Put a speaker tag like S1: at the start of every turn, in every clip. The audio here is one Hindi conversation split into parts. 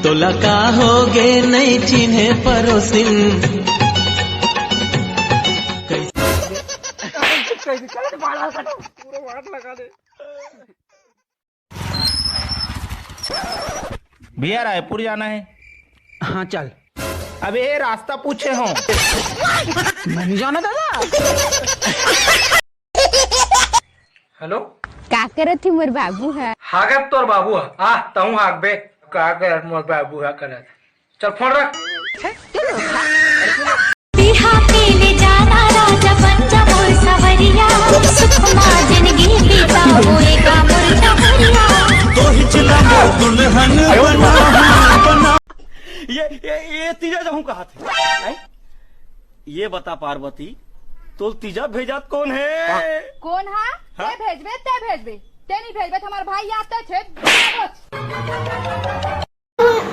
S1: तोला का होगे नहीं चिन्हे परोसिन
S2: भैया रायपुर जाना है।
S3: हाँ चल।
S2: अबे ये रास्ता पूछे हो।
S3: मैं नहीं जाना दादा।
S4: हेलो
S5: का करत थी मोर बाबू है।
S4: हागत तोर बाबू है आ तहु हाग बे का कर मोर बाबू है करत चल फोन रख
S6: बिहा पे ले जाना राजा पंजा मोर सवरिया सुखमा जिंदगी बीता होएगा मोर सवरिया
S1: तो ही चला दुल्हन बना।
S7: ये तीजा जाऊं कहा थे। ये बता पार्वती तो तीजा भेजात कौन है?
S5: कौन है? ते भेजबे ते नहीं भेजबे हमार भाई आते छे।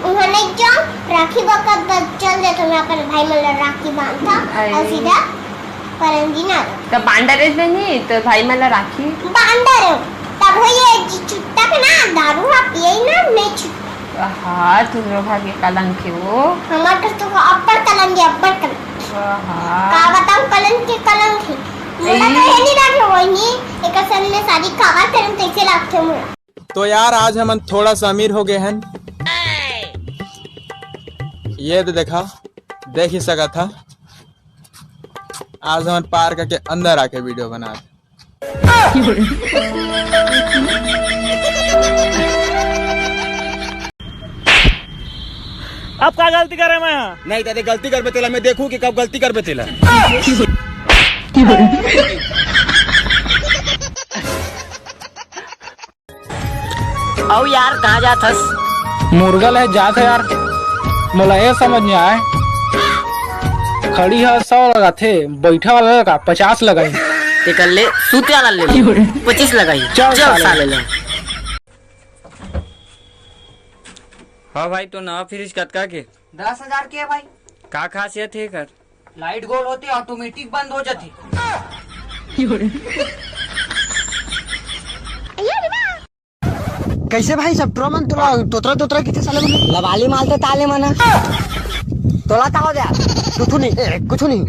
S8: उन्होंने क्यों राखी वक्त चल दे तो मैं अपने भाई मला राखी बांधता और सीधा परंगी ना
S5: तो बांडरेज में नहीं तो भाई मला राखी
S8: बांधर तब हो ये छुट्टा पे ना दारू हा पिए ना नहीं छुट्टा।
S5: हाँ तुम्हारे भाग्य कलंक है वो।
S8: हमारे घर तो अब्बर कलंक का बताऊं कलंक है मुला तो है नहीं रखे वो नहीं एक असल में सारी कावा करम कैसे लगते मुला।
S9: तो यार आज हम थोड़ा सा अमीर हो गए हैं। ये तो देखा देख ही सका था। आज हम पार्क के अंदर आके वीडियो बना रहे।
S7: अब क्या गलती करे मैं?
S3: नहीं दादा गलती कर बेतेला मैं देखूं कि कब गलती कर बेतेला।
S10: औ यार कहाँ जाथस?
S3: मुर्गा ले जात है यार। मोला ये समझ नहीं आए खड़ी है 100 लगा थे बैठा वाला लगा 50 लगाई
S10: ते कर ले सूते वाला ले 25 लगाई
S3: चल
S10: साले ले।
S11: हाँ भाई तो नवा फ्रिज कतका के
S10: 10,000 के भाई।
S11: का खासियत है कर?
S10: लाइट गोल होती ऑटोमेटिक बंद हो जाती।
S3: कैसे भाई सब ट्रोमन तोतरा कितने साले में
S10: लवाली माल तो ताले मना तोला ता हो गया
S3: कुछ नहीं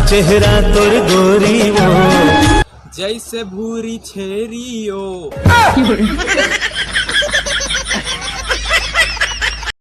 S1: चेहरा तोर गोरी वो
S9: जैसे भूरी छेरियो